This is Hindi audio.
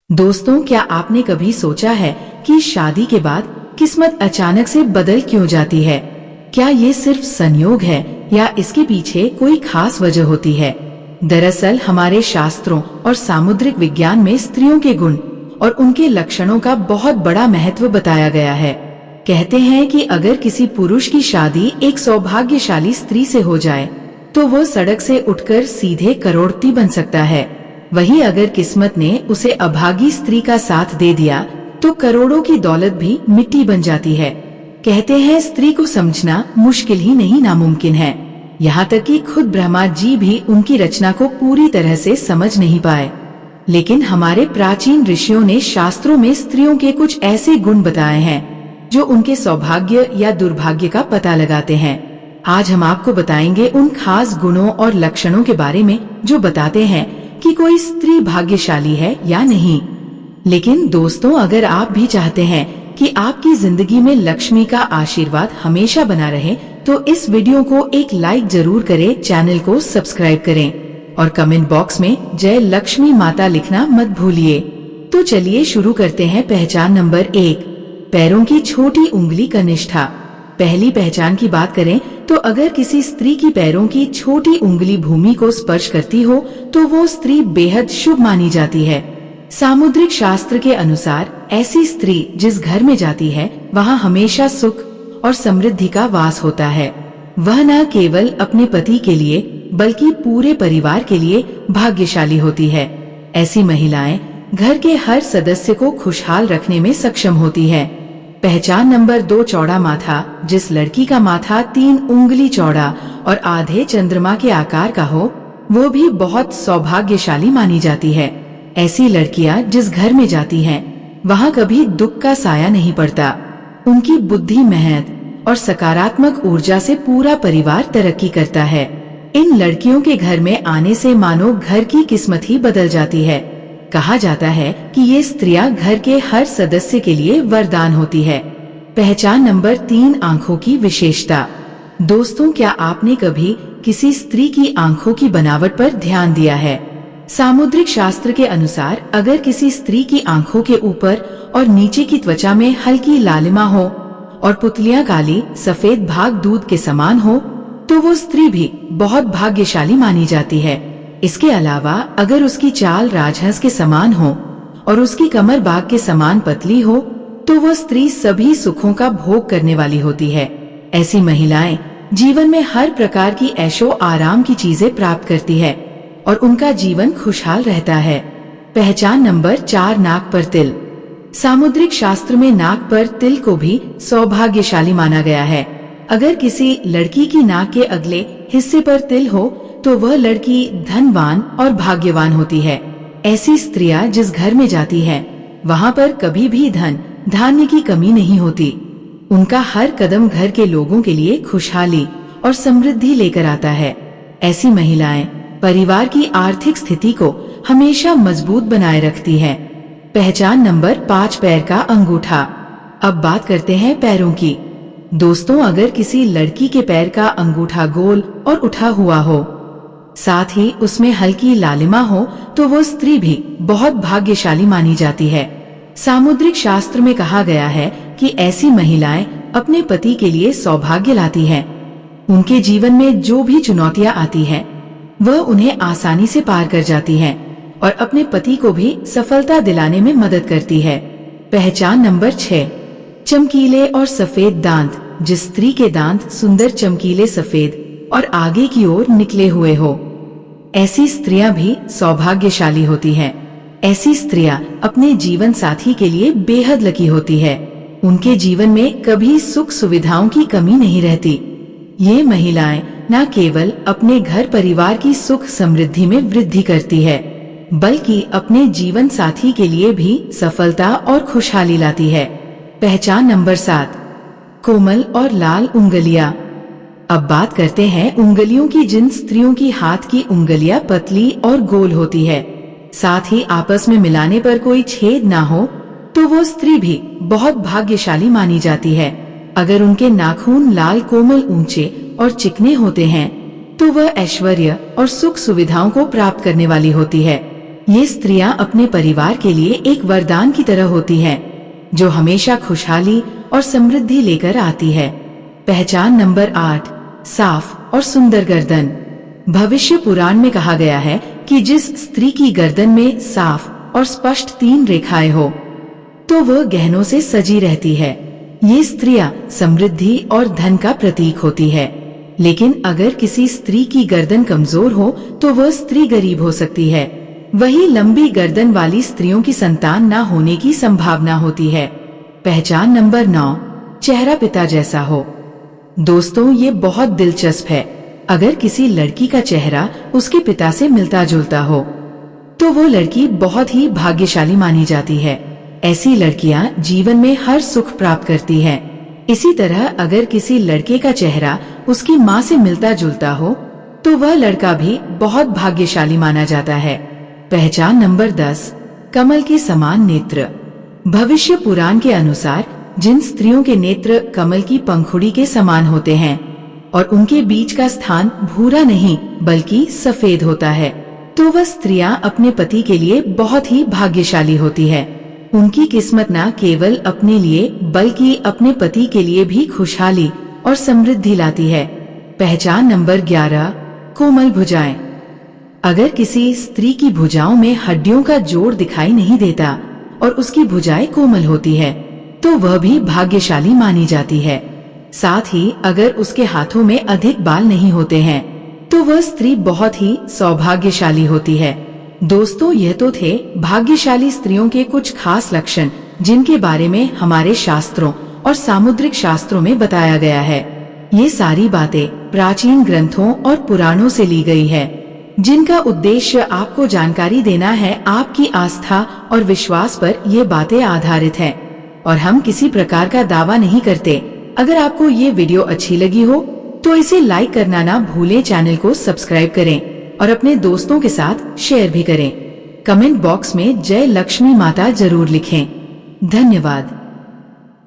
दोस्तों, क्या आपने कभी सोचा है कि शादी के बाद किस्मत अचानक से बदल क्यों जाती है? क्या ये सिर्फ संयोग है या इसके पीछे कोई खास वजह होती है? दरअसल हमारे शास्त्रों और सामुद्रिक विज्ञान में स्त्रियों के गुण और उनके लक्षणों का बहुत बड़ा महत्व बताया गया है। कहते हैं कि अगर किसी पुरुष की शादी एक सौभाग्यशाली स्त्री से हो जाए तो वो सड़क से उठकर सीधे करोड़पति बन सकता है। वहीं अगर किस्मत ने उसे अभागी स्त्री का साथ दे दिया तो करोड़ों की दौलत भी मिट्टी बन जाती है। कहते हैं स्त्री को समझना मुश्किल ही नहीं नामुमकिन है। यहाँ तक कि खुद ब्रह्मा जी भी उनकी रचना को पूरी तरह से समझ नहीं पाए। लेकिन हमारे प्राचीन ऋषियों ने शास्त्रों में स्त्रियों के कुछ ऐसे गुण बताए हैं जो उनके सौभाग्य या दुर्भाग्य का पता लगाते हैं। आज हम आपको बताएंगे उन खास गुणों और लक्षणों के बारे में जो बताते हैं कि कोई स्त्री भाग्यशाली है या नहीं। लेकिन दोस्तों, अगर आप भी चाहते हैं कि आपकी जिंदगी में लक्ष्मी का आशीर्वाद हमेशा बना रहे तो इस वीडियो को एक लाइक जरूर करें, चैनल को सब्सक्राइब करें और कमेंट बॉक्स में जय लक्ष्मी माता लिखना मत भूलिए। तो चलिए शुरू करते हैं। पहचान नंबर 1, पैरों की छोटी उंगली का निष्ठा। पहली पहचान की बात करें तो अगर किसी स्त्री की पैरों की छोटी उंगली भूमि को स्पर्श करती हो तो वो स्त्री बेहद शुभ मानी जाती है। सामुद्रिक शास्त्र के अनुसार ऐसी स्त्री जिस घर में जाती है वहाँ हमेशा सुख और समृद्धि का वास होता है। वह न केवल अपने पति के लिए बल्कि पूरे परिवार के लिए भाग्यशाली होती है। ऐसी महिलाएं घर के हर सदस्य को खुशहाल रखने में सक्षम होती है। पहचान नंबर 2, चौड़ा माथा। जिस लड़की का माथा 3 उंगली चौड़ा और आधे चंद्रमा के आकार का हो वो भी बहुत सौभाग्यशाली मानी जाती है। ऐसी लड़कियां जिस घर में जाती हैं वहां कभी दुख का साया नहीं पड़ता। उनकी बुद्धि, मेहनत और सकारात्मक ऊर्जा से पूरा परिवार तरक्की करता है। इन लड़कियों के घर में आने से मानो घर की किस्मत ही बदल जाती है। कहा जाता है कि ये स्त्रियां घर के हर सदस्य के लिए वरदान होती है। पहचान नंबर 3, आंखों की विशेषता। दोस्तों, क्या आपने कभी किसी स्त्री की आंखों की बनावट पर ध्यान दिया है? सामुद्रिक शास्त्र के अनुसार अगर किसी स्त्री की आंखों के ऊपर और नीचे की त्वचा में हल्की लालिमा हो और पुतलियां काली सफेद भाग दूध के समान हो तो वो स्त्री भी बहुत भाग्यशाली मानी जाती है। इसके अलावा अगर उसकी चाल राजहंस के समान हो और उसकी कमर बाघ के समान पतली हो तो वह स्त्री सभी सुखों का भोग करने वाली होती है। ऐसी महिलाएं जीवन में हर प्रकार की ऐशो आराम की चीजें प्राप्त करती है और उनका जीवन खुशहाल रहता है। पहचान नंबर 4, नाक पर तिल। सामुद्रिक शास्त्र में नाक पर तिल को भी सौभाग्यशाली माना गया है। अगर किसी लड़की की नाक के अगले हिस्से पर तिल हो तो वह लड़की धनवान और भाग्यवान होती है। ऐसी स्त्रियां जिस घर में जाती हैं वहां पर कभी भी धन धान्य की कमी नहीं होती। उनका हर कदम घर के लोगों के लिए खुशहाली और समृद्धि लेकर आता है। ऐसी महिलाएं परिवार की आर्थिक स्थिति को हमेशा मजबूत बनाए रखती हैं। पहचान नंबर 5, पैर का अंगूठा। अब बात करते हैं पैरों की। दोस्तों, अगर किसी लड़की के पैर का अंगूठा गोल और उठा हुआ हो साथ ही उसमें हल्की लालिमा हो तो वो स्त्री भी बहुत भाग्यशाली मानी जाती है। सामुद्रिक शास्त्र में कहा गया है कि ऐसी महिलाएं अपने पति के लिए सौभाग्य लाती हैं। उनके जीवन में जो भी चुनौतियां आती हैं वह उन्हें आसानी से पार कर जाती हैं और अपने पति को भी सफलता दिलाने में मदद करती है। पहचान नंबर 6, चमकीले और सफेद दांत। जिस स्त्री के दांत सुंदर चमकीले सफेद और आगे की ओर निकले हुए हो ऐसी स्त्रियां भी सौभाग्यशाली होती हैं। ऐसी स्त्रियां अपने जीवन साथी के लिए बेहद लकी होती है। उनके जीवन में कभी सुख सुविधाओं की कमी नहीं रहती। ये महिलाएं न केवल अपने घर परिवार की सुख समृद्धि में वृद्धि करती है बल्कि अपने जीवन साथी के लिए भी सफलता और खुशहाली लाती है। पहचान नंबर 7, कोमल और लाल उंगलियां। अब बात करते हैं उंगलियों की। जिन स्त्रियों की हाथ की उंगलियां पतली और गोल होती है साथ ही आपस में मिलाने पर कोई छेद ना हो तो वो स्त्री भी बहुत भाग्यशाली मानी जाती है। अगर उनके नाखून लाल, कोमल, ऊंचे और चिकने होते हैं तो वह ऐश्वर्य और सुख सुविधाओं को प्राप्त करने वाली होती है। ये स्त्रियां अपने परिवार के लिए एक वरदान की तरह होती हैं, जो हमेशा खुशहाली और समृद्धि लेकर आती है। पहचान नंबर 8, साफ और सुंदर गर्दन। भविष्य पुराण में कहा गया है कि जिस स्त्री की गर्दन में साफ और स्पष्ट 3 रेखाएं हो, तो वह गहनों से सजी रहती है। ये स्त्रियां समृद्धि और धन का प्रतीक होती है। लेकिन अगर किसी स्त्री की गर्दन कमजोर हो तो वह स्त्री गरीब हो सकती है। वही लंबी गर्दन वाली स्त्रियों की संतान न होने की संभावना होती है। पहचान नंबर 9, चेहरा पिता जैसा हो। दोस्तों, ये बहुत दिलचस्प है। अगर किसी लड़की का चेहरा उसके पिता से मिलता जुलता हो, तो वो लड़की बहुत ही भाग्यशाली मानी जाती है। ऐसी लड़कियां जीवन में हर सुख प्राप्त करती हैं। इसी तरह अगर किसी लड़के का चेहरा उसकी माँ से मिलता जुलता हो, तो वह लड़का भी बहुत भाग्यशाली माना जाता है। पहचान नंबर 10, कमल के समान नेत्र। भविष्य पुराण के अनुसार जिन स्त्रियों के नेत्र कमल की पंखुड़ी के समान होते हैं और उनके बीच का स्थान भूरा नहीं बल्कि सफेद होता है, तो वह स्त्रियां अपने पति के लिए बहुत ही भाग्यशाली होती है। उनकी किस्मत न केवल अपने लिए बल्कि अपने पति के लिए भी खुशहाली और समृद्धि लाती है। पहचान नंबर 11, कोमल भुजाएं। अगर किसी स्त्री की भुजाओं में हड्डियों का जोड़ दिखाई नहीं देता और उसकी भुजाएं कोमल होती है, तो वह भी भाग्यशाली मानी जाती है। साथ ही अगर उसके हाथों में अधिक बाल नहीं होते हैं, तो वह स्त्री बहुत ही सौभाग्यशाली होती है। दोस्तों, यह तो थे भाग्यशाली स्त्रियों के कुछ खास लक्षण, जिनके बारे में हमारे शास्त्रों और सामुद्रिक शास्त्रों में बताया गया है। ये सारी बातें प्राचीन ग्रंथों और पुराणों से ली गई है, जिनका उद्देश्य आपको जानकारी देना है। आपकी आस्था और विश्वास पर ये बातें आधारित हैं और हम किसी प्रकार का दावा नहीं करते। अगर आपको ये वीडियो अच्छी लगी हो तो इसे लाइक करना ना भूलें, चैनल को सब्सक्राइब करें और अपने दोस्तों के साथ शेयर भी करें। कमेंट बॉक्स में जय लक्ष्मी माता जरूर लिखें। धन्यवाद।